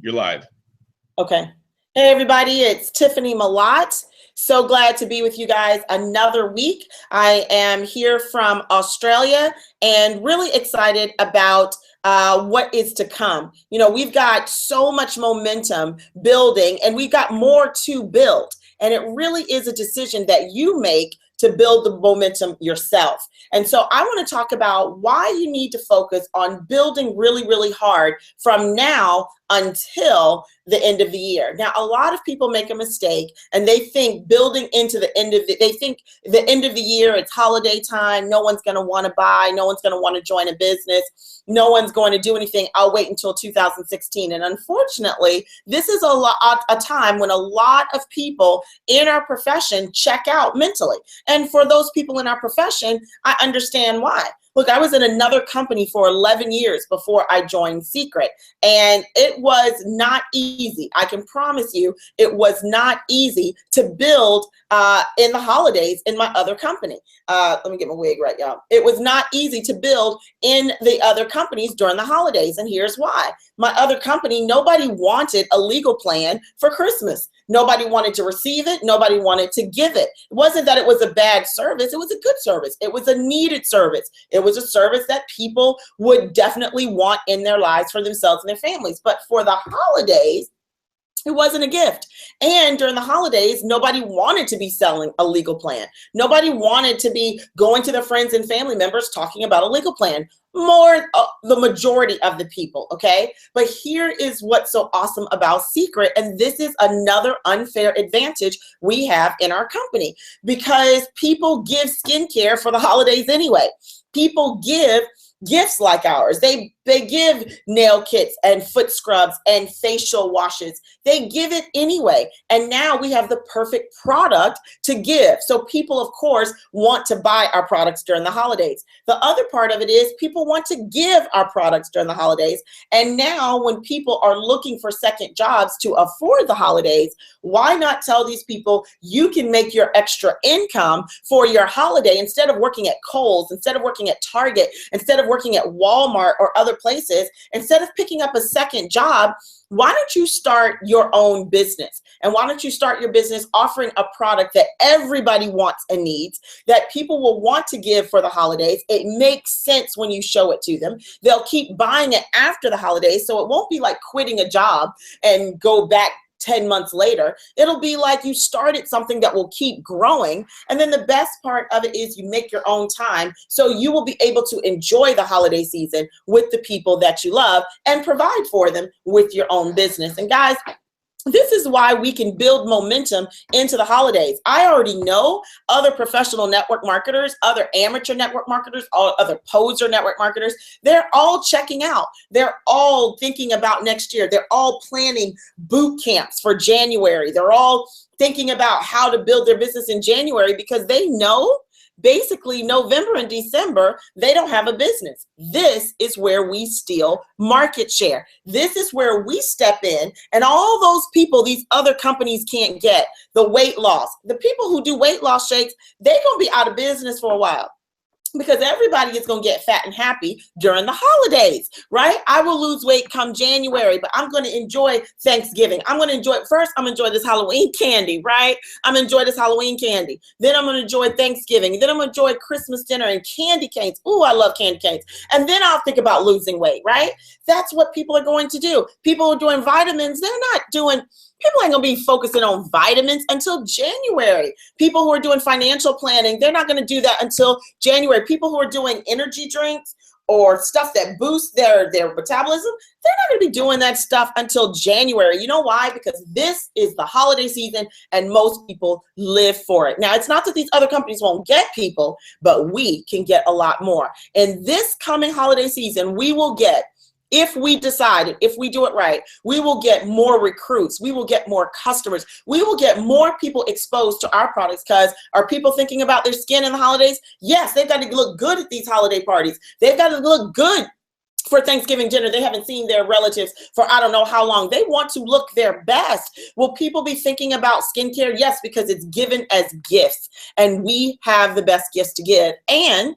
You're live. Okay. Hey, everybody, it's Tiffaney Malott. So glad to be with you guys another week. I am here from Australia and really excited about what is to come. You know, we've got so much momentum building and we've got more to build. And it really is a decision that you make to build the momentum yourself. And so I want to talk about why you need to focus on building really, really hard from now until the end of the year. Now, a lot of people make a mistake and they think building into the end of they think the end of the year, it's holiday time, no one's going to want to buy, no one's going to want to join a business, no one's going to do anything. I'll wait until 2016. And unfortunately, this is a time when a lot of people in our profession check out mentally. And for those people in our profession, I understand why. Look, I was in another company for 11 years before I joined Secret, and it was not easy. I can promise you it was not easy to build in the holidays in my other company. Let me get my wig right, y'all. It was not easy to build in the other companies during the holidays, and here's why. My other company, nobody wanted a legal plan for Christmas. Nobody wanted to receive it. Nobody wanted to give it. It wasn't that it was a bad service. It was a good service. It was a needed service. It was a service that people would definitely want in their lives for themselves and their families. But for the holidays, it wasn't a gift. And during the holidays, nobody wanted to be selling a legal plan. Nobody wanted to be going to their friends and family members talking about a legal plan. The majority of the people, okay? But here is what's so awesome about Secret, and this is another unfair advantage we have in our company, because people give skincare for the holidays anyway. People give gifts like ours. They give nail kits and foot scrubs and facial washes. They give it anyway. And now we have the perfect product to give. So people, of course, want to buy our products during the holidays. The other part of it is people want to give our products during the holidays. And now when people are looking for second jobs to afford the holidays, why not tell these people you can make your extra income for your holiday instead of working at Kohl's, instead of working at Target, instead of working at Walmart or other places, instead of picking up a second job, why don't you start your own business? And why don't you start your business offering a product that everybody wants and needs, that people will want to give for the holidays? It makes sense when you show it to them. They'll keep buying it after the holidays, so it won't be like quitting a job and go back 10 months later. It'll be like you started something that will keep growing. And then the best part of it is you make your own time, so you will be able to enjoy the holiday season with the people that you love and provide for them with your own business. And guys, this is why we can build momentum into the holidays. I already know other professional network marketers, other amateur network marketers, other poser network marketers, they're all checking out. They're all thinking about next year. They're all planning boot camps for January. They're all thinking about how to build their business in January because they know basically November and December, they don't have a business. This is where we steal market share. This is where we step in, and all those people these other companies can't get, the weight loss, the people who do weight loss shakes, they're going to be out of business for a while, because everybody is going to get fat and happy during the holidays, right? I will lose weight come January, but I'm going to enjoy Thanksgiving. I'm going to enjoy, first, I'm going to enjoy this Halloween candy, right? I'm going to enjoy this Halloween candy. Then I'm going to enjoy Thanksgiving. Then I'm going to enjoy Christmas dinner and candy canes. Ooh, I love candy canes. And then I'll think about losing weight, right? That's what people are going to do. People are doing vitamins. They're not doing... People ain't going to be focusing on vitamins until January. People who are doing financial planning, they're not going to do that until January. People who are doing energy drinks or stuff that boosts their metabolism, they're not going to be doing that stuff until January. You know why? Because this is the holiday season and most people live for it. Now, it's not that these other companies won't get people, but we can get a lot more. In this coming holiday season, we will get, if we decide, if we do it right, we will get more recruits. We will get more customers. We will get more people exposed to our products, because are people thinking about their skin in the holidays? Yes, they've got to look good at these holiday parties. They've got to look good for Thanksgiving dinner. They haven't seen their relatives for I don't know how long. They want to look their best. Will people be thinking about skincare? Yes, because it's given as gifts, and we have the best gifts to give. And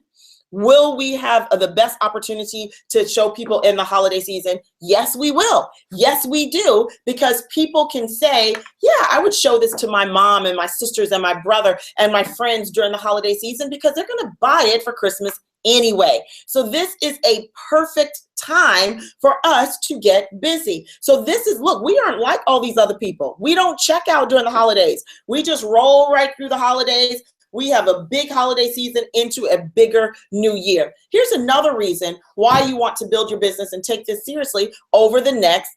Will we have the best opportunity to show people in the holiday season? Yes, we will. Yes, we do, because people can say, yeah, I would show this to my mom and my sisters and my brother and my friends during the holiday season, because they're going to buy it for Christmas anyway. So this is a perfect time for us to get busy. So this is, look, we aren't like all these other people. We don't check out during the holidays. We just roll right through the holidays. We have a big holiday season into a bigger new year. Here's another reason why you want to build your business and take this seriously over the next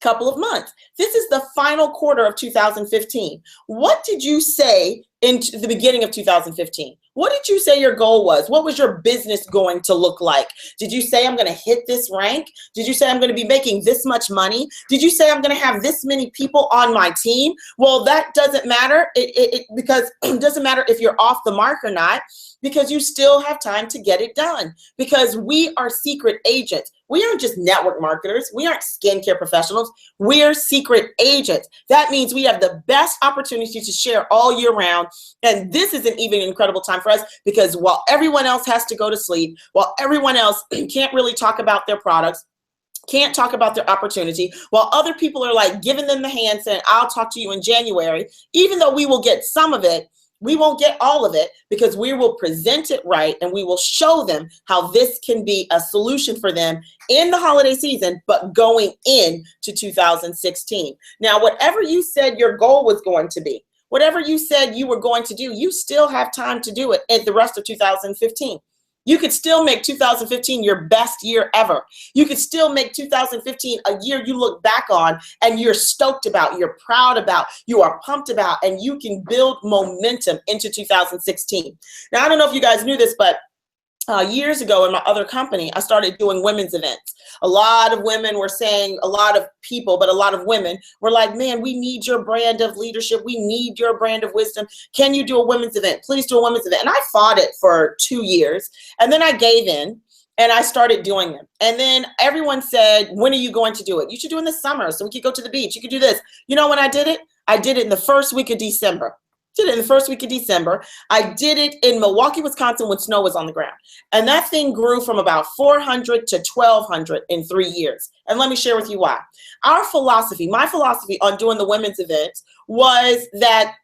couple of months. This is the final quarter of 2015. What did you say in the beginning of 2015? What did you say your goal was? What was your business going to look like? Did you say I'm going to hit this rank? Did you say I'm going to be making this much money? Did you say I'm going to have this many people on my team? Well, that doesn't matter because it doesn't matter if you're off the mark or not, because you still have time to get it done, because we are secret agents. We aren't just network marketers. We aren't skincare professionals. We're secret agents. That means we have the best opportunity to share all year round. And this is an even incredible time for us, because while everyone else has to go to sleep, while everyone else can't really talk about their products, can't talk about their opportunity, while other people are like giving them the hand saying, I'll talk to you in January, even though we will get some of it, we won't get all of it, because we will present it right and we will show them how this can be a solution for them in the holiday season, but going into 2016. Now, whatever you said your goal was going to be, whatever you said you were going to do, you still have time to do it in the rest of 2015. You could still make 2015 your best year ever. You could still make 2015 a year you look back on and you're stoked about, you're proud about, you are pumped about, and you can build momentum into 2016. Now, I don't know if you guys knew this, but years ago in my other company, I started doing women's events. A lot of women were saying, a lot of people, but a lot of women were like, man, we need your brand of leadership. We need your brand of wisdom. Can you do a women's event? Please do a women's event. And I fought it for 2 years. And then I gave in and I started doing them. And then everyone said, when are you going to do it? You should do it in the summer so we could go to the beach. You could do this. You know when I did it? I did it in the first week of December. Did it in the first week of December. I did it in Milwaukee, Wisconsin when snow was on the ground. And that thing grew from about 400 to 1,200 in 3 years. And let me share with you why. Our philosophy, my philosophy on doing the women's events was that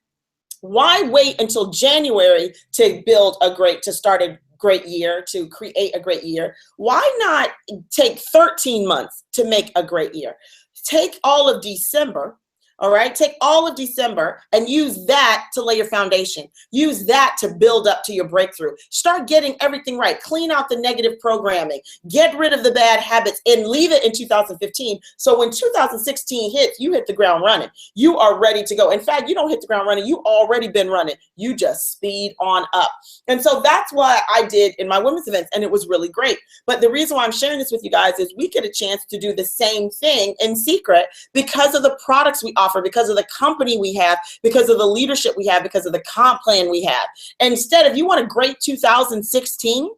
why wait until January to start a great year, to create a great year? Why not take 13 months to make a great year? Take all of December. All right, take all of December and use that to lay your foundation. Use that to build up to your breakthrough. Start getting everything right. Clean out the negative programming. Get rid of the bad habits and leave it in 2015. So when 2016 hits, you hit the ground running. You are ready to go. In fact, you don't hit the ground running. You already been running. You just speed on up. And so that's what I did in my women's events, and it was really great. But the reason why I'm sharing this with you guys is we get a chance to do the same thing in secret because of the products we offer, because of the company we have, because of the leadership we have, because of the comp plan we have. Instead, if you want a great 2016,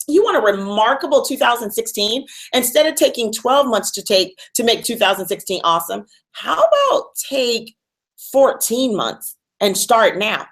you want a remarkable 2016, instead of taking 12 months to make 2016 awesome, how about take 14 months and start now?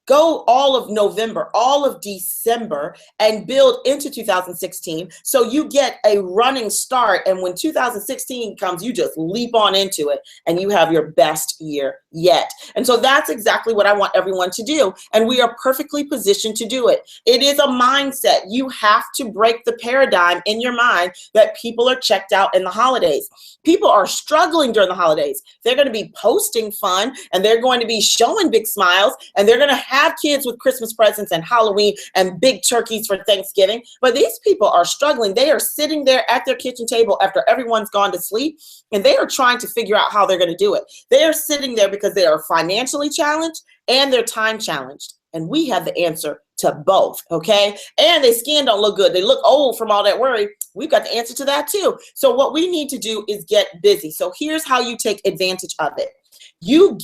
Go all of November, all of December, and build into 2016 so you get a running start. And when 2016 comes, you just leap on into it and you have your best year yet. And so that's exactly what I want everyone to do. And we are perfectly positioned to do it. It is a mindset. You have to break the paradigm in your mind that people are checked out in the holidays. People are struggling during the holidays. They're going to be posting fun and they're going to be showing big smiles and they're going to have kids with Christmas presents and Halloween and big turkeys for Thanksgiving. But these people are struggling. They are sitting there at their kitchen table after everyone's gone to sleep and they are trying to figure out how they're going to do it. They are sitting there because they are financially challenged and they're time challenged. And we have the answer to both, okay? And their skin don't look good. They look old from all that worry. We've got the answer to that too. So what we need to do is get busy. So here's how you take advantage of it. You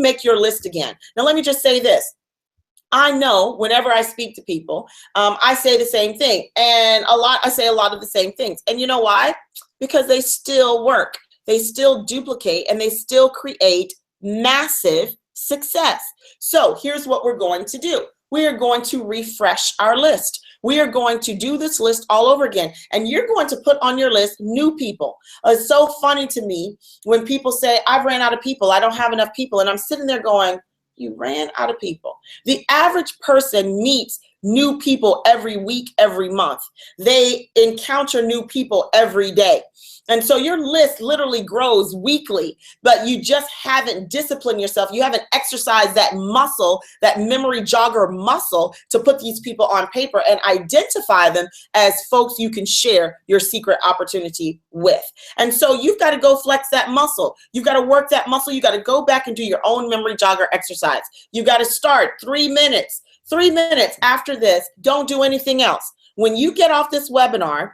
make your list again. Now let me just say this. I know whenever I speak to people, I say the same thing. And I say a lot of the same things. And you know why? Because they still work. They still duplicate and they still create massive success. So here's what we're going to do. We are going to refresh our list. We are going to do this list all over again. And you're going to put on your list new people. It's so funny to me when people say, I've ran out of people. I don't have enough people. And I'm sitting there going, you ran out of people. The average person meets new people every week, every month. They encounter new people every day. And so your list literally grows weekly, but you just haven't disciplined yourself. You haven't exercised that muscle, that memory jogger muscle, to put these people on paper and identify them as folks you can share your secret opportunity with. And so you've got to go flex that muscle. You've got to work that muscle. You got to go back and do your own memory jogger exercise. You've got to start 3 minutes. 3 minutes after this, don't do anything else. When you get off this webinar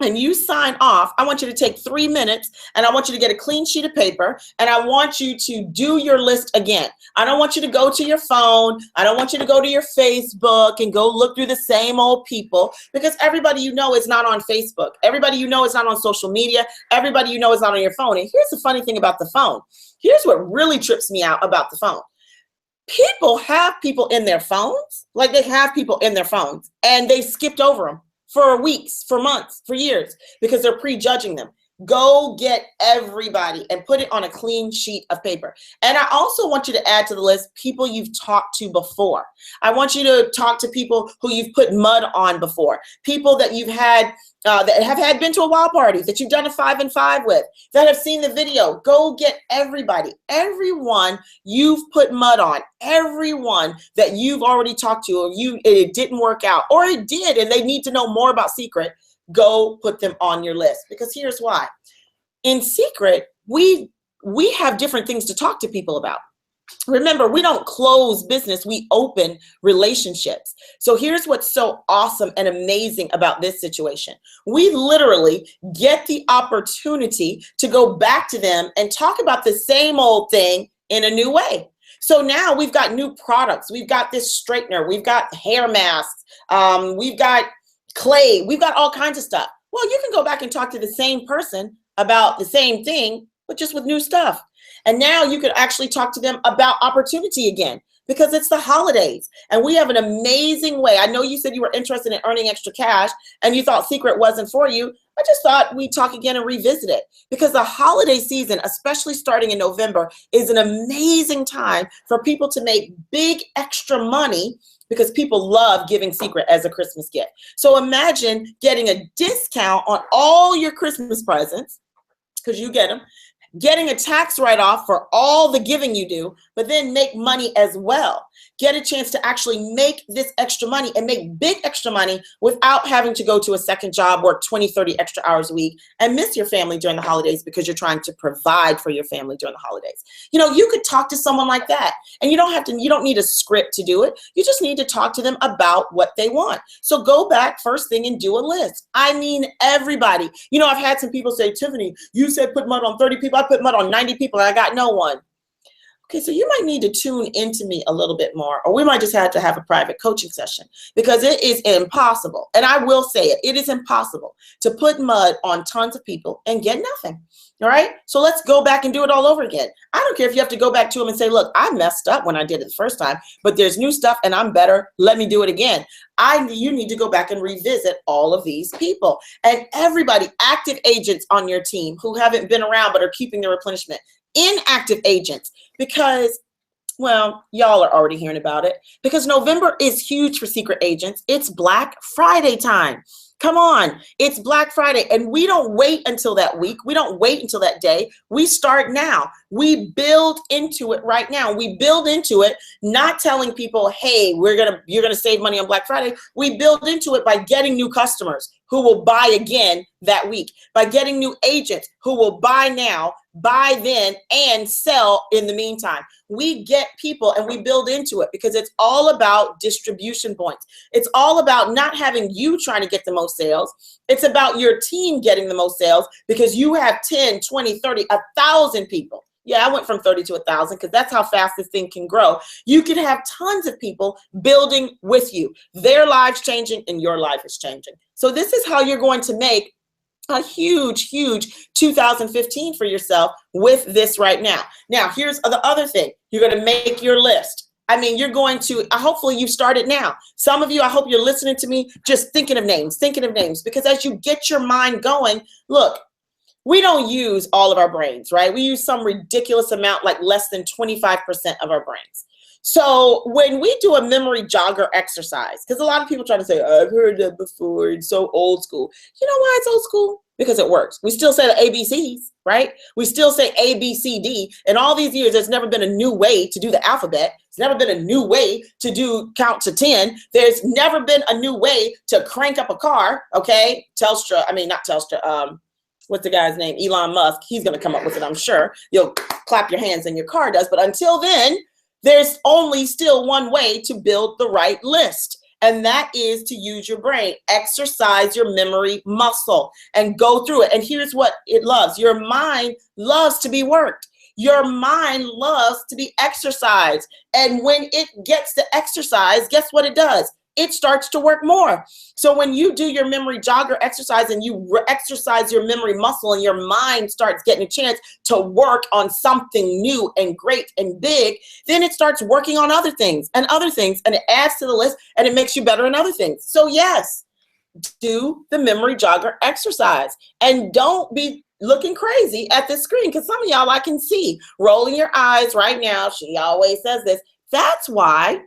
and you sign off, I want you to take 3 minutes and I want you to get a clean sheet of paper and I want you to do your list again. I don't want you to go to your phone. I don't want you to go to your Facebook and go look through the same old people, because everybody you know is not on Facebook. Everybody you know is not on social media. Everybody you know is not on your phone. And here's the funny thing about the phone. Here's what really trips me out about the phone. People have people in their phones, like they have people in their phones, and they skipped over them for weeks, for months, for years, because they're prejudging them. Go get everybody and put it on a clean sheet of paper. And I also want you to add to the list people you've talked to before. I want you to talk to people who you've put mud on before, people that you've had that have been to a wild party, that you've done a 5 and 5 with, that have seen the video. Go get everybody, everyone you've put mud on, everyone that you've already talked to, or it didn't work out, or it did, and they need to know more about Secret. Go put them on your list, because here's why. In Secret, we have different things to talk to people about. Remember, we don't close business, we open relationships. So here's what's so awesome and amazing about this situation. We literally get the opportunity to go back to them and talk about the same old thing in a new way. So now we've got new products. We've got this straightener. We've got hair masks. We've got clay. We've got all kinds of stuff. Well, you can go back and talk to the same person about the same thing, but just with new stuff. And now you could actually talk to them about opportunity again, because it's the holidays and we have an amazing way. I know you said you were interested in earning extra cash and you thought Secret wasn't for you. I just thought we'd talk again and revisit it, because the holiday season, especially starting in November, is an amazing time for people to make big extra money, because people love giving Secret as a Christmas gift. So imagine getting a discount on all your Christmas presents, because you get them, getting a tax write-off for all the giving you do, but then make money as well. Get a chance to actually make this extra money and make big extra money without having to go to a second job, work 20, 30 extra hours a week, and miss your family during the holidays because you're trying to provide for your family during the holidays. You know, you could talk to someone like that, and you don't need a script to do it. You just need to talk to them about what they want. So go back first thing and do a list. I mean, everybody. You know, I've had some people say, Tiffany, you said put mud on 30 people. I put mud on 90 people and I got no one. Okay, so you might need to tune into me a little bit more, or we might just have to have a private coaching session, because it is impossible. And I will say it, it is impossible to put mud on tons of people and get nothing. All right, so let's go back and do it all over again. I don't care if you have to go back to them and say, look, I messed up when I did it the first time, but there's new stuff and I'm better. Let me do it again. You need to go back and revisit all of these people and everybody, active agents on your team who haven't been around but are keeping their replenishment, inactive agents, because, well, y'all are already hearing about it, because November is huge for secret agents. It's Black Friday time. Come on, it's Black Friday, and we don't wait until that week. We don't wait until that day. We start now. We build into it right now. We build into it, not telling people, hey, you're gonna save money on Black Friday. We build into it by getting new customers who will buy again that week, by getting new agents who will buy now, buy then, and sell in the meantime. We get people and we build into it, because it's all about distribution points. It's all about not having you trying to get the most sales. It's about your team getting the most sales, because you have 10, 20, 30, 1,000 people. Yeah, I went from 30 to 1,000 because that's how fast this thing can grow. You can have tons of people building with you. Their lives changing and your life is changing. So this is how you're going to make a huge, huge 2015 for yourself with this right now. Now, here's the other thing. You're going to make your list. I mean, you're going to, hopefully you started now. Some of you, I hope you're listening to me, just thinking of names, because as you get your mind going, look, we don't use all of our brains, right? We use some ridiculous amount, like less than 25% of our brains. So when we do a memory jogger exercise, because a lot of people try to say, I've heard that before, it's so old school. You know why it's old school? Because it works. We still say the ABCs, right? We still say A, B, C, D. In all these years, there's never been a new way to do the alphabet. There's never been a new way to do count to 10. There's never been a new way to crank up a car, okay? Not Telstra, what's the guy's name? Elon Musk. He's going to come up with it, I'm sure. You'll clap your hands and your car does. But until then, there's only still one way to build the right list. And that is to use your brain, exercise your memory muscle and go through it. And here's what it loves. Your mind loves to be worked. Your mind loves to be exercised. And when it gets to exercise, guess what it does? It starts to work more. So when you do your memory jogger exercise and you exercise your memory muscle and your mind starts getting a chance to work on something new and great and big, then it starts working on other things and it adds to the list and it makes you better in other things. So yes, do the memory jogger exercise and don't be looking crazy at this screen, because some of y'all I can see rolling your eyes right now. She always says this. That's why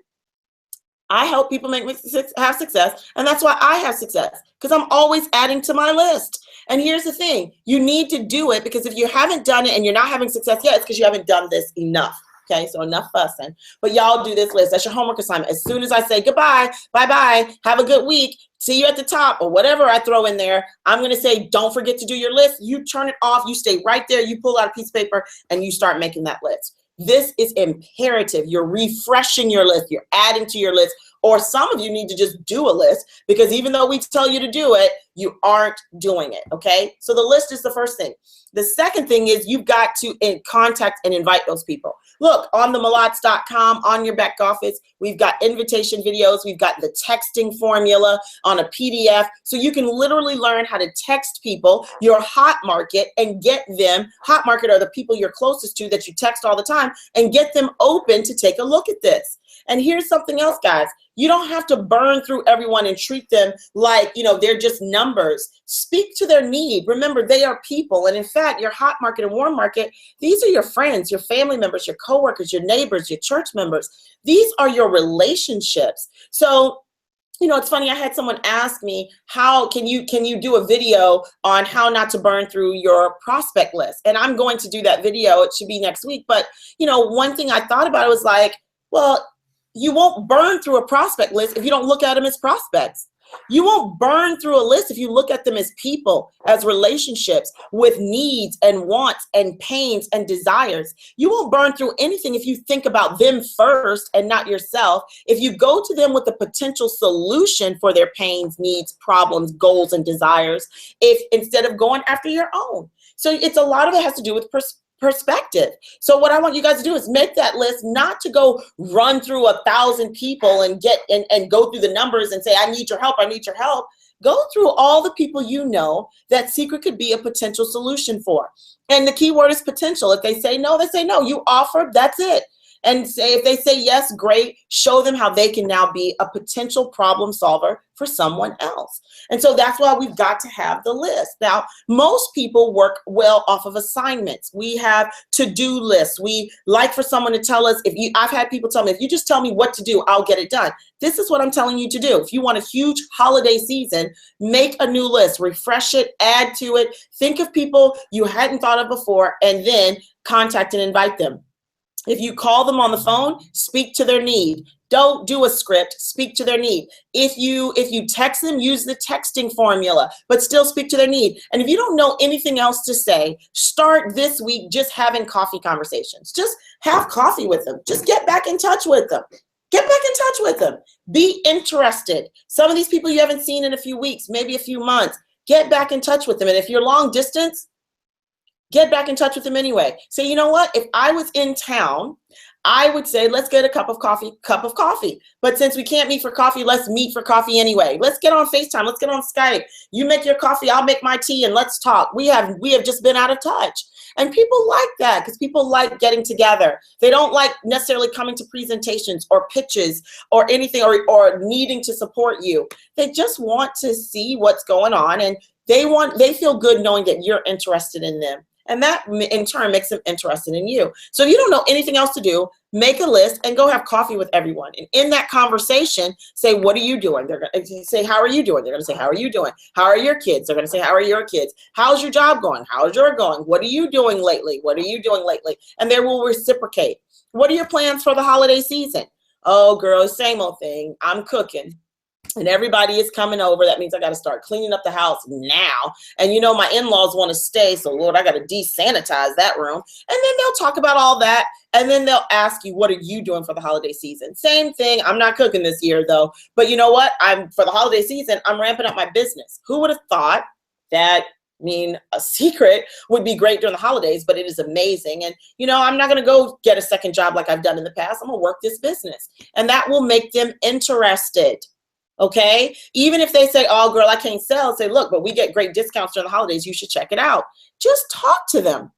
I help people have success, and that's why I have success, because I'm always adding to my list. And here's the thing, you need to do it, because if you haven't done it and you're not having success yet, it's because you haven't done this enough. Okay, so enough fussing. But y'all do this list. That's your homework assignment. As soon as I say goodbye, bye-bye, have a good week, see you at the top, or whatever I throw in there, I'm going to say, don't forget to do your list. You turn it off. You stay right there. You pull out a piece of paper, and you start making that list. This is imperative. You're refreshing your list. You're adding to your list. Or some of you need to just do a list, because even though we tell you to do it, you aren't doing it, okay? So the list is the first thing. The second thing is you've got to contact and invite those people. Look, on the Malotts.com, on your back office, we've got invitation videos. We've got the texting formula on a PDF. So you can literally learn how to text people, your hot market, and get them, hot market are the people you're closest to that you text all the time, and get them open to take a look at this. And here's something else, guys. You don't have to burn through everyone and treat them like, they're just numbers. Speak to their need. Remember, they are people. And in fact, your hot market and warm market, these are your friends, your family members, your coworkers, your neighbors, your church members. These are your relationships. So, it's funny. I had someone ask me, how can you do a video on how not to burn through your prospect list? And I'm going to do that video. It should be next week. But, one thing I thought about was like, well, you won't burn through a prospect list if you don't look at them as prospects. You won't burn through a list if you look at them as people, as relationships with needs and wants and pains and desires. You won't burn through anything if you think about them first and not yourself. If you go to them with a potential solution for their pains, needs, problems, goals, and desires, instead of going after your own. So it's a lot of it has to do with perspective. So what I want you guys to do is make that list, not to go run through 1,000 people and and go through the numbers and say, I need your help. Go through all the people that Secret could be a potential solution for. And the key word is potential. If they say no, they say no. You offer, that's it. And if they say yes, great. Show them how they can now be a potential problem solver for someone else. And so that's why we've got to have the list. Now, most people work well off of assignments. We have to-do lists. We like for someone to tell us, I've had people tell me, if you just tell me what to do, I'll get it done. This is what I'm telling you to do. If you want a huge holiday season, make a new list, refresh it, add to it, think of people you hadn't thought of before, and then contact and invite them. If you call them on the phone, speak to their need. Don't do a script, speak to their need. If you text them, use the texting formula, but still speak to their need. And if you don't know anything else to say, start this week just having coffee conversations. Just have coffee with them. Just get back in touch with them. Be interested. Some of these people you haven't seen in a few weeks, maybe a few months, get back in touch with them. And if you're long distance, get back in touch with them anyway. Say, you know what? If I was in town, I would say, let's get a cup of coffee. But since we can't meet for coffee, let's meet for coffee anyway. Let's get on FaceTime. Let's get on Skype. You make your coffee, I'll make my tea, and let's talk. We have just been out of touch. And people like that because people like getting together. They don't like necessarily coming to presentations or pitches or anything or needing to support you. They just want to see what's going on, and they feel good knowing that you're interested in them. And that in turn makes them interested in you. So if you don't know anything else to do, make a list and go have coffee with everyone. And in that conversation, say, what are you doing? They're going to say, how are you doing? They're going to say, how are you doing? How are your kids? They're going to say, how are your kids? How's your job going? How's yours going? What are you doing lately? What are you doing lately? And they will reciprocate. What are your plans for the holiday season? Oh, girl, same old thing. I'm cooking. And everybody is coming over. That means I got to start cleaning up the house now. And you know, my in-laws want to stay. So Lord, I got to desanitize that room. And then they'll talk about all that. And then they'll ask you, what are you doing for the holiday season? Same thing. I'm not cooking this year though. But you know what? For the holiday season, I'm ramping up my business. Who would have thought that? A secret would be great during the holidays, but it is amazing. And, you know, I'm not going to go get a second job like I've done in the past. I'm going to work this business. And that will make them interested. Okay, even if they say, oh, girl, I can't sell, say, look, but we get great discounts during the holidays. You should check it out. Just talk to them.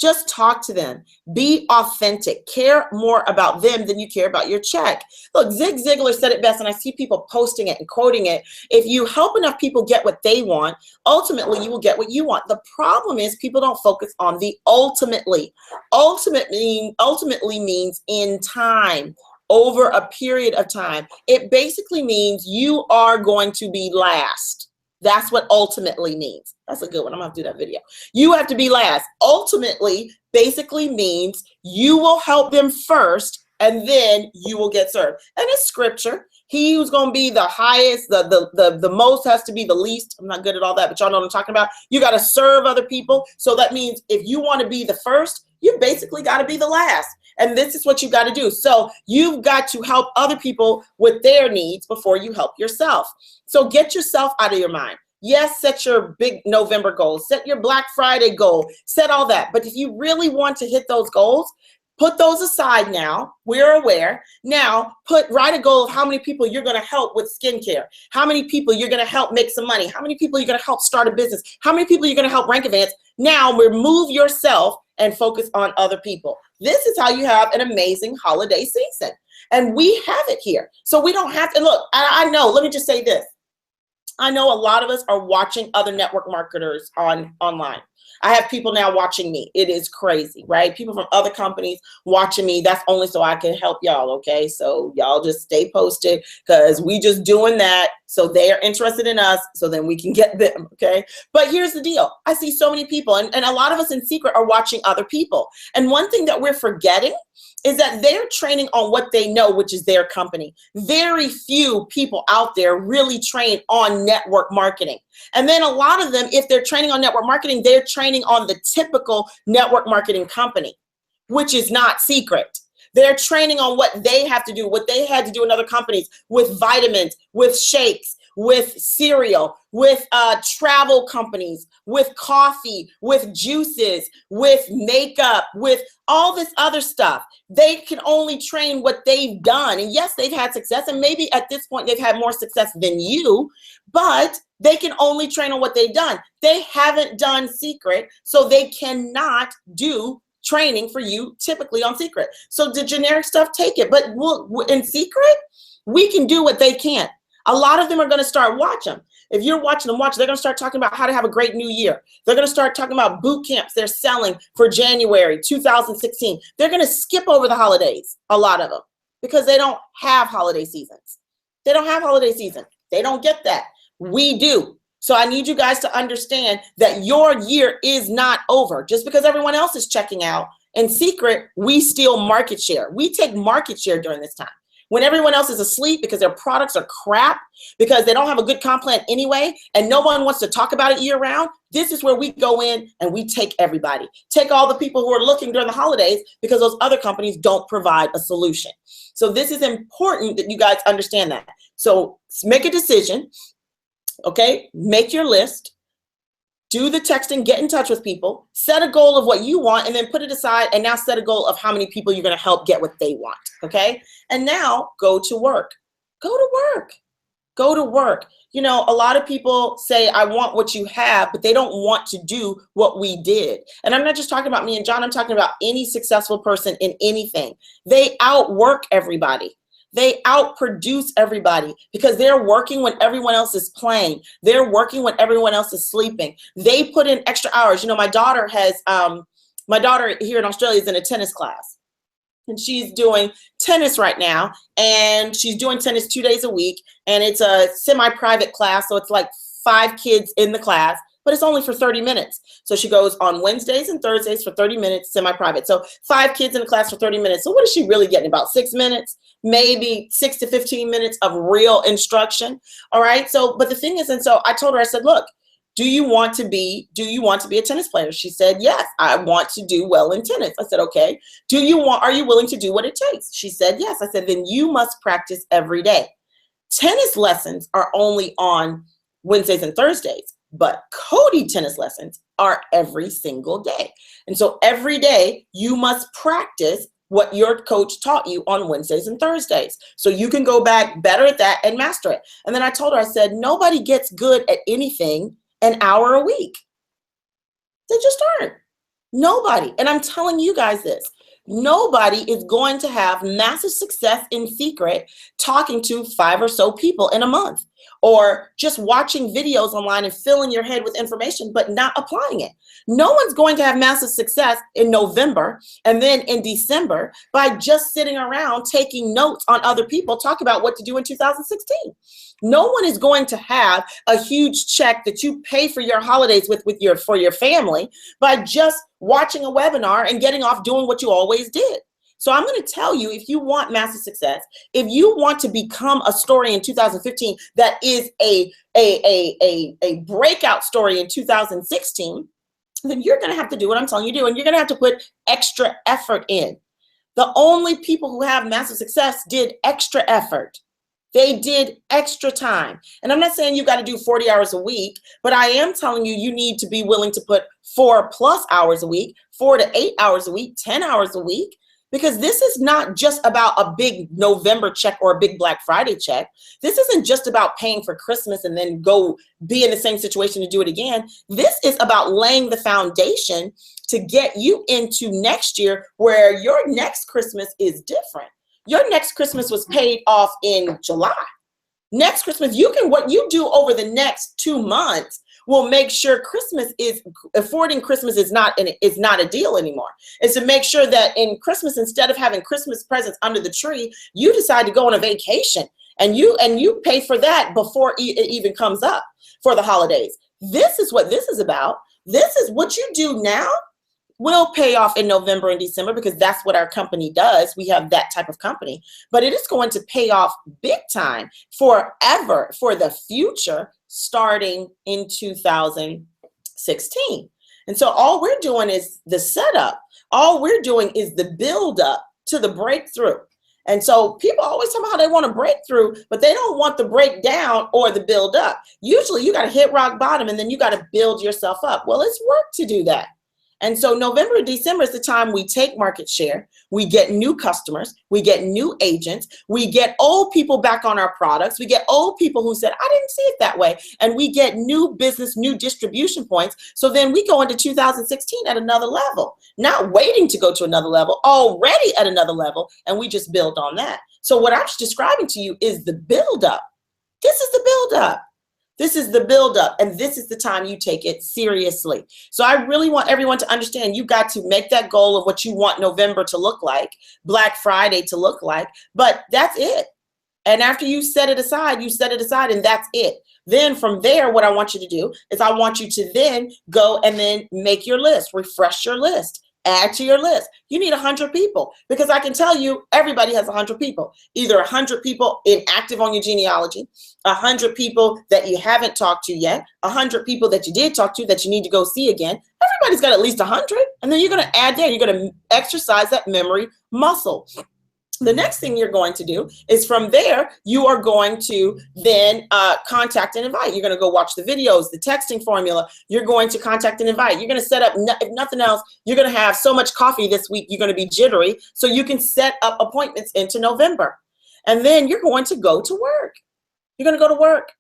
Just talk to them. Be authentic. Care more about them than you care about your check. Look, Zig Ziglar said it best, and I see people posting it and quoting it. If you help enough people get what they want, ultimately you will get what you want. The problem is people don't focus on the ultimately. Ultimately means in time. Over a period of time. It basically means you are going to be last. That's what ultimately means. That's a good one. I'm going to do that video. You have to be last. Ultimately basically means you will help them first and then you will get served. And it's scripture. He who's going to be the highest, the most has to be the least. I'm not good at all that, but y'all know what I'm talking about. You got to serve other people. So that means if you want to be the first, you basically got to be the last. And this is what you got to do. So you've got to help other people with their needs before you help yourself. So get yourself out of your mind. Yes, set your big November goals. Set your Black Friday goal. Set all that. But if you really want to hit those goals, put those aside now. We're aware. Now, write a goal of how many people you're going to help with skincare. How many people you're going to help make some money. How many people you're going to help start a business. How many people you're going to help rank advance. Now, remove yourself and focus on other people. This is how you have an amazing holiday season. And we have it here. So we don't have to look. I know, let me just say this. I know a lot of us are watching other network marketers online. I have people now watching me. It is crazy, right? People from other companies watching me. That's only so I can help y'all, okay? So y'all just stay posted because we just doing that so they are interested in us so then we can get them, okay? But here's the deal. I see so many people, and a lot of us in secret are watching other people. And one thing that we're forgetting is that they're training on what they know, which is their company. Very few people out there really train on network marketing. And then a lot of them, if they're training on network marketing, they're training on the typical network marketing company, which is not secret. They're training on what they have to do, what they had to do in other companies with vitamins, with shakes, with cereal, with travel companies, with coffee, with juices, with makeup, with all this other stuff. They can only train what they've done. And yes, they've had success. And maybe at this point, they've had more success than you, but they can only train on what they've done. They haven't done secret, so they cannot do training for you typically on secret. So the generic stuff, take it. But in secret, we can do what they can't. A lot of them are going to start watching. If you're watching them, they're going to start talking about how to have a great new year. They're going to start talking about boot camps they're selling for January 2016. They're going to skip over the holidays, a lot of them, because they don't have holiday seasons. They don't have holiday season. They don't get that. We do. So I need you guys to understand that your year is not over. Just because everyone else is checking out, in secret, we steal market share. We take market share during this time. When everyone else is asleep because their products are crap, because they don't have a good comp plan anyway, and no one wants to talk about it year round, this is where we go in and we take everybody. Take all the people who are looking during the holidays because those other companies don't provide a solution. So this is important that you guys understand that. So make a decision, okay? Make your list. do the texting, get in touch with people, set a goal of what you want, and then put it aside, and now set a goal of how many people you're going to help get what they want, okay? And now go to work. Go to work. Go to work. You know, a lot of people say, I want what you have, but they don't want to do what we did. And I'm not just talking about me and John, I'm talking about any successful person in anything. They outwork everybody. They outproduce everybody because they're working when everyone else is playing. They're working when everyone else is sleeping. They put in extra hours. You know, my daughter here in Australia is in a tennis class. And she's doing tennis right now, and she's doing tennis 2 days a week, and it's a semi-private class, so it's like 5 kids in the class, but it's only for 30 minutes. So she goes on Wednesdays and Thursdays for 30 minutes, semi-private. So 5 kids in the class for 30 minutes. So what is she really getting? About 6 minutes, maybe 6 to 15 minutes of real instruction. All right. So, but the thing is, and so I told her, I said, look, do you want to be a tennis player? She said, yes, I want to do well in tennis. I said, okay. Are you willing to do what it takes? She said, yes. I said, then you must practice every day. Tennis lessons are only on Wednesdays and Thursdays, but Cody tennis lessons are every single day. And so every day you must practice what your coach taught you on Wednesdays and Thursdays. So you can go back better at that and master it. And then I told her, I said, nobody gets good at anything an hour a week. They just aren't. Nobody. And I'm telling you guys this. Nobody is going to have massive success in secret talking to 5 or so people in a month, or just watching videos online and filling your head with information, but not applying it. No one's going to have massive success in November and then in December by just sitting around taking notes on other people talk about what to do in 2016. No one is going to have a huge check that you pay for your holidays for your family by just watching a webinar and getting off doing what you always did. So I'm going to tell you, if you want massive success, if you want to become a story in 2015 that is a breakout story in 2016, then you're going to have to do what I'm telling you to do, and you're going to have to put extra effort in. The only people who have massive success did extra effort. They did extra time. And I'm not saying you got to do 40 hours a week, but I am telling you, you need to be willing to put 4+ hours a week, 4 to 8 hours a week, 10 hours a week, because this is not just about a big November check or a big Black Friday check. This isn't just about paying for Christmas and then go be in the same situation to do it again. This is about laying the foundation to get you into next year where your next Christmas is different. Your next Christmas was paid off in July. Next Christmas, what you do over the next 2 months will make sure affording Christmas is not a deal anymore. It's to make sure that in Christmas, instead of having Christmas presents under the tree, you decide to go on a vacation and you pay for that before it even comes up for the holidays. This is what this is about. This is what you do now will pay off in November and December, because that's what our company does. We have that type of company, but it is going to pay off big time forever for the future, starting in 2016. And so all we're doing is the setup. All we're doing is the build up to the breakthrough. And so people always talk about how they want a breakthrough, but they don't want the breakdown or the build up. Usually you got to hit rock bottom and then you got to build yourself up. Well, it's work to do that. And so November and December is the time we take market share. We get new customers. We get new agents. We get old people back on our products. We get old people who said, I didn't see it that way. And we get new business, new distribution points. So then we go into 2016 at another level, not waiting to go to another level, already at another level. And we just build on that. So what I'm describing to you is the buildup. This is the buildup. This is the buildup, and this is the time you take it seriously. So I really want everyone to understand, you got to make that goal of what you want November to look like, Black Friday to look like, but that's it. And after you set it aside, and that's it. Then from there, what I want you to do is I want you to then go and then make your list, refresh your list. Add to your list. You need 100 people, because I can tell you everybody has 100 people, either 100 people inactive on your genealogy, 100 people that you haven't talked to yet, 100 people that you did talk to that you need to go see again. Everybody's got at least 100. And then you're going to add there, you're going to exercise that memory muscle. The next thing you're going to do is from there, you are going to then contact and invite. You're going to go watch the videos, the texting formula. You're going to contact and invite. You're going to set up, if nothing else, you're going to have so much coffee this week, you're going to be jittery. So you can set up appointments into November. And then you're going to go to work. You're going to go to work.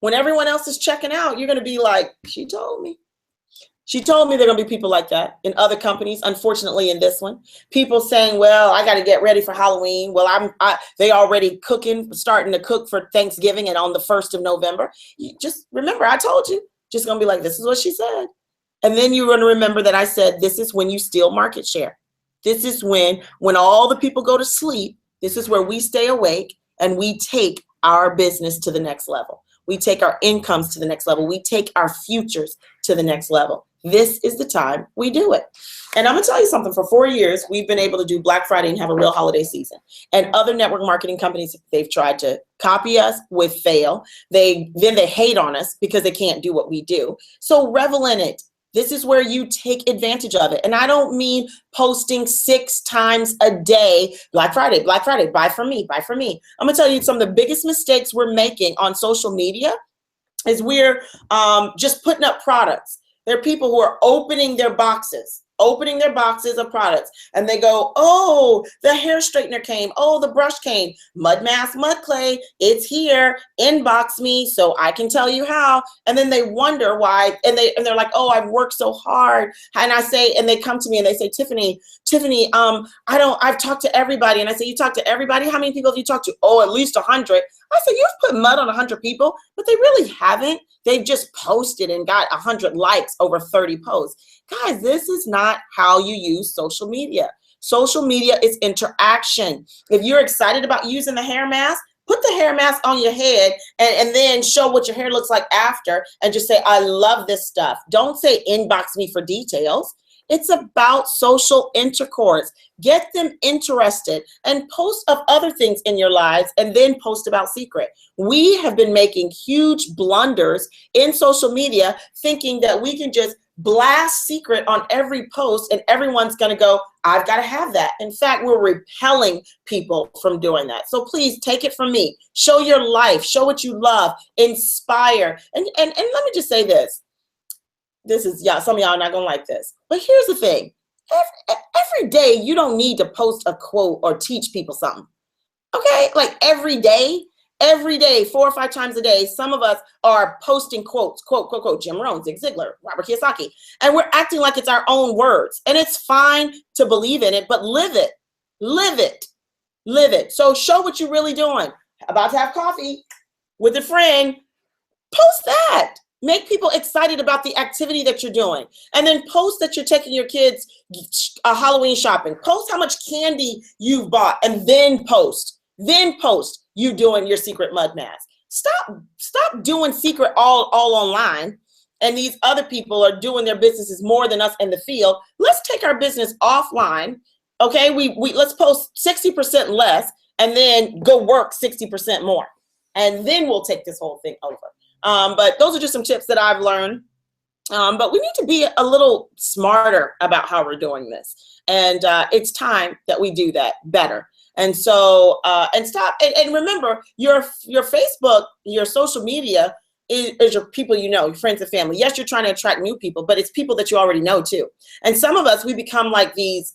When everyone else is checking out, you're going to be like, she told me. She told me there are going to be people like that in other companies. Unfortunately, in this one, people saying, well, I got to get ready for Halloween. Well, they already starting to cook for Thanksgiving and on the 1st of November. You just remember, I told you, just going to be like, this is what she said. And then you're going to remember that I said, this is when you steal market share. This is when all the people go to sleep, this is where we stay awake and we take our business to the next level. We take our incomes to the next level. We take our futures to the next level. This is the time we do it. And I'm going to tell you something. For 4 years, we've been able to do Black Friday and have a real holiday season. And other network marketing companies, they've tried to copy us with fail. Then they hate on us because they can't do what we do. So revel in it. This is where you take advantage of it. And I don't mean posting 6 times a day, Black Friday, buy from me, buy from me. I'm going to tell you some of the biggest mistakes we're making on social media is we're just putting up products. There are people who are opening their boxes of products, and they go, oh, the hair straightener came, oh, the brush came, mud mask, mud clay, it's here, inbox me so I can tell you how. And then they wonder why, and they're like, oh, I've worked so hard. And I say, and they come to me and they say, Tiffaney, I've talked to everybody. And I say, you talked to everybody? How many people have you talked to? Oh, at least 100. I said, you've put mud on 100 people, but they really haven't. They've just posted and got 100 likes over 30 posts. Guys, this is not how you use social media. Social media is interaction. If you're excited about using the hair mask, put the hair mask on your head and then show what your hair looks like after and just say, I love this stuff. Don't say inbox me for details. It's about social intercourse. Get them interested and post of other things in your lives and then post about secret. We have been making huge blunders in social media thinking that we can just blast secret on every post and everyone's going to go, I've got to have that. In fact, we're repelling people from doing that. So please take it from me. Show your life. Show what you love. Inspire. And let me just say this. This is, yeah, some of y'all are not going to like this. But here's the thing. Every day, you don't need to post a quote or teach people something. Okay? Like every day, 4 or 5 times a day, some of us are posting quotes, quote, Jim Rohn, Zig Ziglar, Robert Kiyosaki. And we're acting like it's our own words. And it's fine to believe in it, but live it. Live it. Live it. So show what you're really doing. About to have coffee with a friend. Post that. Make people excited about the activity that you're doing. And then post that you're taking your kids Halloween shopping. Post how much candy you've bought and then post. You doing your secret mud mask. Stop doing secret all online. And these other people are doing their businesses more than us in the field. Let's take our business offline. Okay, we let's post 60% less and then go work 60% more. And then we'll take this whole thing over. But those are just some tips that I've learned. But we need to be a little smarter about how we're doing this. And it's time that we do that better. And so, and stop, and remember, your Facebook, your social media is your people you know, your friends and family. Yes, you're trying to attract new people, but it's people that you already know too. And some of us, we become like these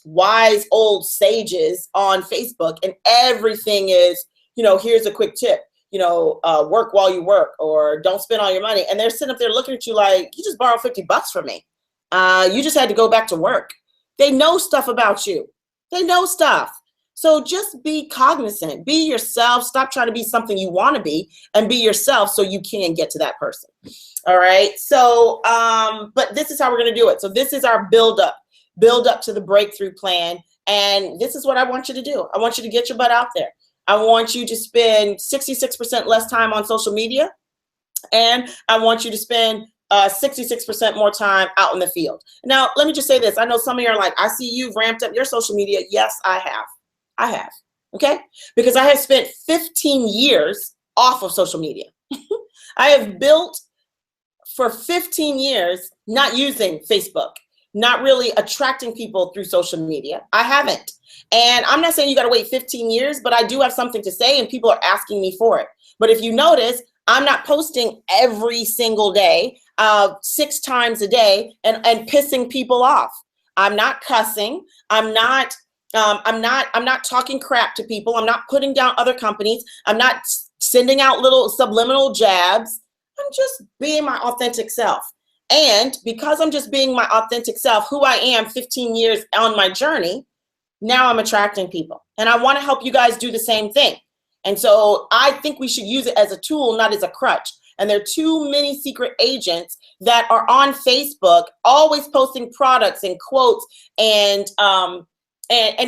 wise old sages on Facebook, and everything is, here's a quick tip. Work while you work, or don't spend all your money. And they're sitting up there looking at you like, you just borrowed $50 from me. You just had to go back to work. They know stuff about you. They know stuff. So just be cognizant, be yourself. Stop trying to be something you want to be and be yourself so you can get to that person. All right. So, but this is how we're going to do it. So this is our build up to the breakthrough plan. And this is what I want you to do. I want you to get your butt out there. I want you to spend 66% less time on social media. And I want you to spend 66% more time out in the field. Now, let me just say this. I know some of you are like, I see you've ramped up your social media. Yes, I have. Okay? Because I have spent 15 years off of social media. I have built for 15 years not using Facebook, not really attracting people through social media. I haven't. And I'm not saying you got to wait 15 years, but I do have something to say and people are asking me for it. But if you notice, I'm not posting every single day, 6 times a day and pissing people off. I'm not cussing. I'm not talking crap to people. I'm not putting down other companies. I'm not sending out little subliminal jabs. I'm just being my authentic self. And because I'm just being my authentic self, who I am 15 years on my journey, now I'm attracting people. And I want to help you guys do the same thing. And so I think we should use it as a tool, not as a crutch. And there are too many secret agents that are on Facebook, always posting products and quotes and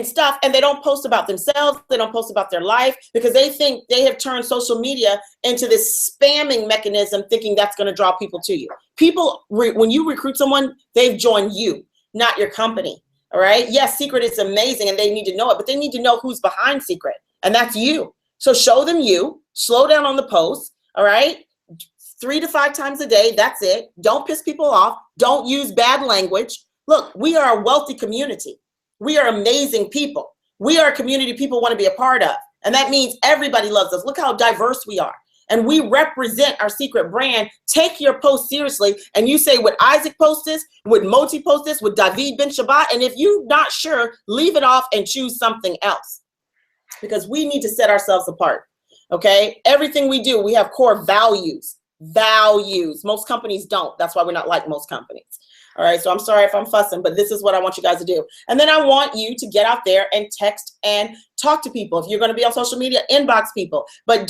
stuff, and they don't post about themselves. They don't post about their life because they think they have turned social media into this spamming mechanism, thinking that's going to draw people to you. People, when you recruit someone, they've joined you, not your company. All right. Yes, secret is amazing and they need to know it, but they need to know who's behind secret, and that's you. So show them you, slow down on the post. All right. 3 to 5 times a day. That's it. Don't piss people off. Don't use bad language. Look, we are a wealthy community. We are amazing people. We are a community people want to be a part of. And that means everybody loves us. Look how diverse we are. And we represent our secret brand. Take your post seriously. And you say, would Isaac post this? Would Moti post this? Would David Ben Shabbat? And if you're not sure, leave it off and choose something else. Because we need to set ourselves apart. Okay? Everything we do, we have core values. Values. Most companies don't. That's why we're not like most companies. All right, so I'm sorry if I'm fussing, but this is what I want you guys to do. And then I want you to get out there and text and talk to people. If you're going to be on social media, inbox people. But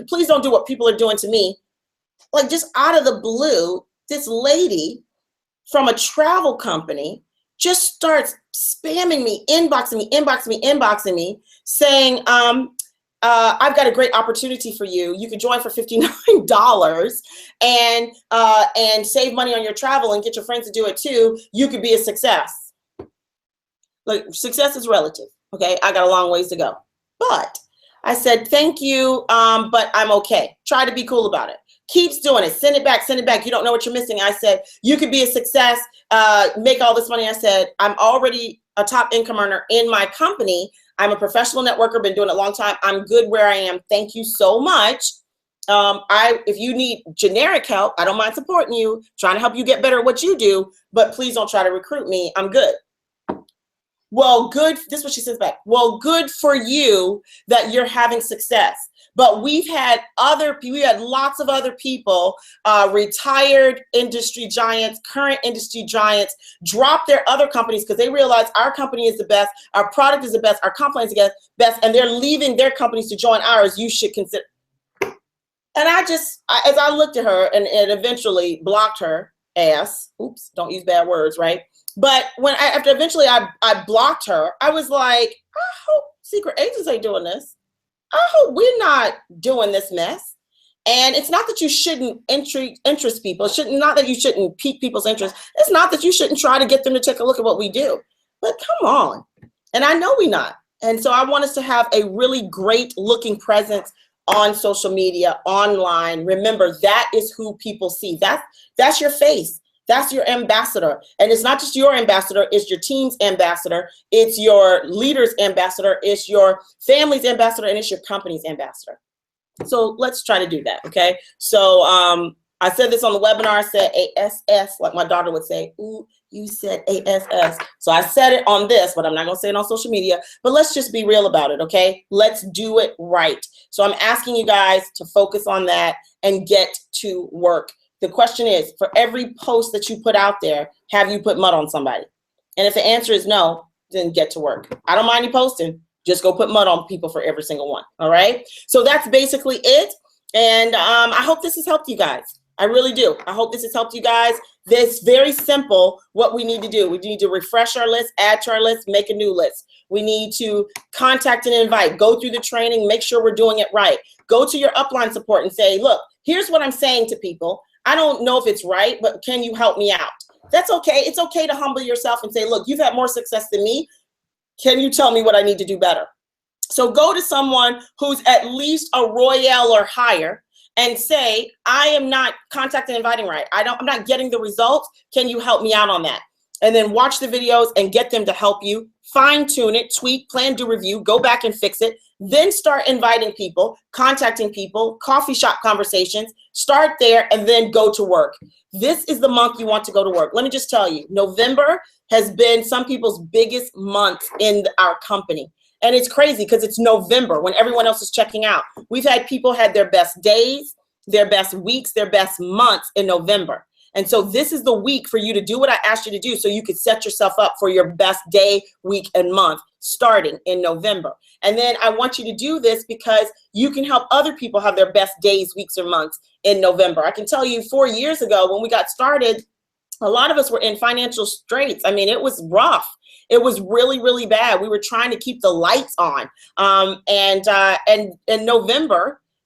please don't do what people are doing to me. Like, just out of the blue, this lady from a travel company just starts spamming me, inboxing me, saying, I've got a great opportunity for you. You could join for $59 and save money on your travel and get your friends to do it too. You could be a success. Look, success is relative. Okay, I got a long ways to go. But I said, thank you, but I'm okay. Try to be cool about it. Keeps doing it. Send it back, send it back. You don't know what you're missing. I said, you could be a success, make all this money. I said, I'm already a top income earner in my company. I'm a professional networker, been doing it a long time. I'm good where I am. Thank you so much. If you need generic help, I don't mind supporting you, trying to help you get better at what you do, but please don't try to recruit me. I'm good. Well, good. This is what she says back. Well, good for you that you're having success. But we had lots of other people, retired industry giants, current industry giants, drop their other companies because they realize our company is the best, our product is the best, our company is the best, and they're leaving their companies to join ours. You should consider. And as I looked at her and eventually blocked her ass. Oops, don't use bad words, right? But after eventually I blocked her, I was like, I hope secret agents ain't doing this. I hope we're not doing this mess. And it's not that you shouldn't interest people. Not that you shouldn't pique people's interest. It's not that you shouldn't try to get them to take a look at what we do. But come on. And I know we're not. And so I want us to have a really great looking presence on social media, online. Remember, that is who people see. That's your face. That's your ambassador. And it's not just your ambassador, it's your team's ambassador, it's your leader's ambassador, it's your family's ambassador, and it's your company's ambassador. So let's try to do that, okay? So I said this on the webinar, I said ASS, like my daughter would say, ooh, you said ASS. So I said it on this, but I'm not gonna say it on social media, but let's just be real about it, okay? Let's do it right. So I'm asking you guys to focus on that and get to work. The question is, for every post that you put out there, have you put mud on somebody? And if the answer is no, then get to work. I don't mind you posting. Just go put mud on people for every single one. All right? So that's basically it. And I hope this has helped you guys. I really do. I hope this has helped you guys. This very simple what we need to do. We need to refresh our list, add to our list, make a new list. We need to contact and invite, go through the training, make sure we're doing it right. Go to your upline support and say, look, here's what I'm saying to people. I don't know if it's right, but can you help me out? That's okay. It's okay to humble yourself and say, look, you've had more success than me. Can you tell me what I need to do better? So go to someone who's at least a Royale or higher and say, I am not contacting and inviting right. I'm not getting the results. Can you help me out on that? and then watch the videos and get them to help you fine tune it, tweak, plan, do review, go back and fix it. Then start inviting people, contacting people, coffee shop conversations, start there, and then go to work. This is the month you want to go to work. Let me just tell you, November has been some people's biggest month in our company. And it's crazy because it's November when everyone else is checking out. We've had people had their best days, their best weeks, their best months in November. And so this is the week for you to do what I asked you to do so you could set yourself up for your best day, week, and month starting in November. And then I want you to do this because you can help other people have their best days, weeks, or months in November. I can tell you 4 years ago when we got started, a lot of us were in financial straits. I mean, it was rough. It was really, really bad. We were trying to keep the lights on. And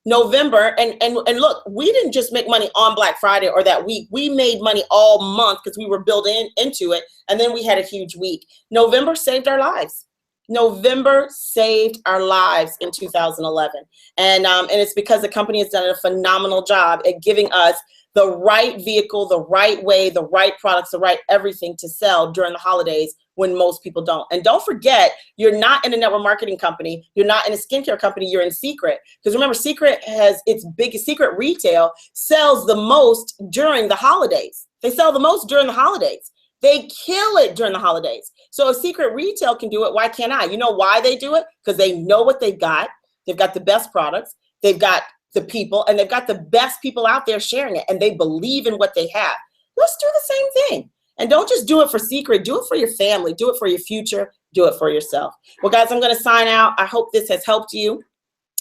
November, and look, we didn't just make money on Black Friday or that week. We made money all month because we were built into it. And then we had a huge week. November saved our lives. November saved our lives in 2011. And it's because the company has done a phenomenal job at giving us the right vehicle, the right way, the right products, the right everything to sell during the holidays when most people don't. And don't forget, you're not in a network marketing company. You're not in a skincare company. You're in Secret. Because remember, Secret has its biggest, Secret retail sells the most during the holidays. They sell the most during the holidays. They kill it during the holidays. So if Secret retail can do it, why can't I? You know why they do it? Because they know what they've got. They've got the best products. They've got the people, and they've got the best people out there sharing it, and they believe in what they have. Let's do the same thing. And don't just do it for Secret, do it for your family, do it for your future, do it for yourself. Well, guys, I'm gonna sign out. I hope this has helped you.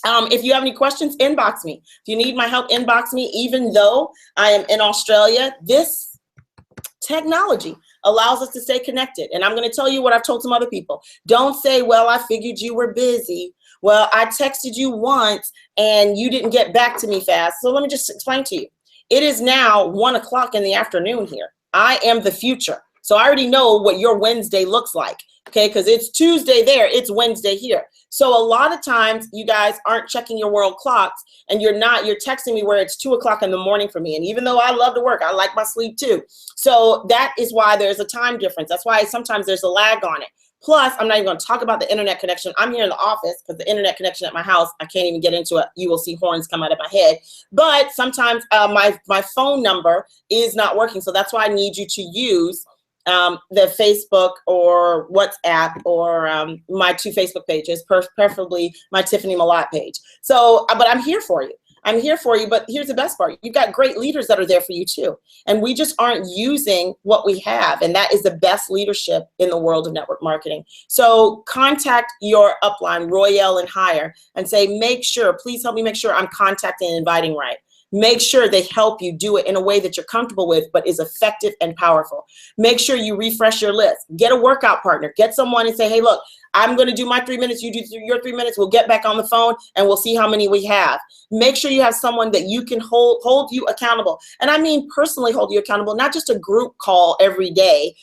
If you have any questions, inbox me. If you need my help, inbox me. Even though I am in Australia, this technology allows us to stay connected. And I'm gonna tell you what I've told some other people. Don't say, well, I figured you were busy. Well, I texted you once and you didn't get back to me fast. So let me just explain to you. It is now 1 o'clock in the afternoon here. I am the future. So I already know what your Wednesday looks like, okay? Because it's Tuesday there, it's Wednesday here. So a lot of times you guys aren't checking your world clocks and you're texting me where it's 2 o'clock in the morning for me. And even though I love to work, I like my sleep too. So that is why there's a time difference. That's why sometimes there's a lag on it. Plus, I'm not even going to talk about the internet connection. I'm here in the office because the internet connection at my house, I can't even get into it. You will see horns come out of my head. But sometimes my phone number is not working. So that's why I need you to use the Facebook or WhatsApp or my 2 Facebook pages, preferably my Tiffaney Malott page. So, but I'm here for you. I'm here for you, but here's the best part. You've got great leaders that are there for you too. And we just aren't using what we have. And that is the best leadership in the world of network marketing. So contact your upline, Royale and Hire, and say, please help me make sure I'm contacting and inviting right. Make sure they help you do it in a way that you're comfortable with, but is effective and powerful. Make sure you refresh your list. Get a workout partner. Get someone and say, hey, look, I'm going to do my 3 minutes. You do your 3 minutes. We'll get back on the phone and we'll see how many we have. Make sure you have someone that you can hold you accountable. And I mean personally hold you accountable, not just a group call every day,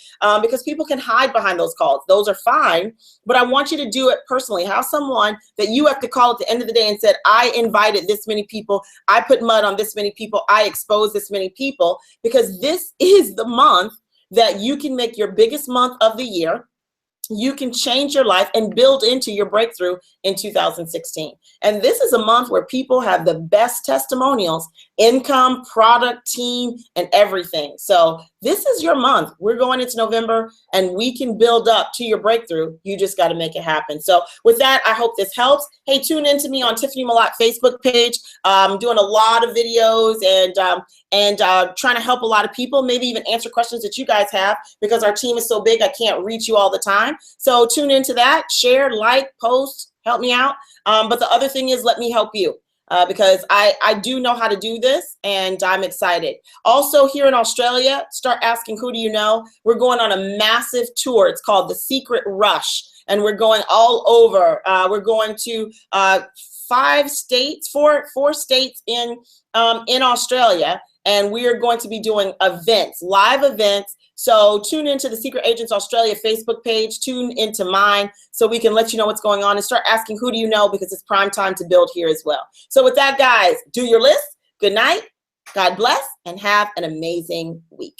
because people can hide behind those calls. Those are fine, but I want you to do it personally. Have someone that you have to call at the end of the day and said, I invited this many people. I put mud on this many people. I exposed this many people, because this is the month that you can make your biggest month of the year. You can change your life and build into your breakthrough in 2016. And this is a month where people have the best testimonials, income, product, team, and everything. So this is your month. We're going into November and we can build up to your breakthrough. You just got to make it happen. So with that, I hope this helps. Hey, tune in to me on Tiffaney Malott Facebook page. I'm doing a lot of videos and trying to help a lot of people, maybe even answer questions that you guys have, because our team is so big, I can't reach you all the time. So tune into that, share, like, post, help me out. But the other thing is, let me help you. Because I do know how to do this and I'm excited. Also here in Australia, start asking, who do you know? We're going on a massive tour. It's called the Secret Rush. And we're going all over. We're going to 4 states in Australia. And we are going to be doing events, live events. So tune into the Secret Agents Australia Facebook page, tune into mine so we can let you know what's going on and start asking, who do you know, because it's prime time to build here as well. So with that, guys, do your list. Good night, God bless, and have an amazing week.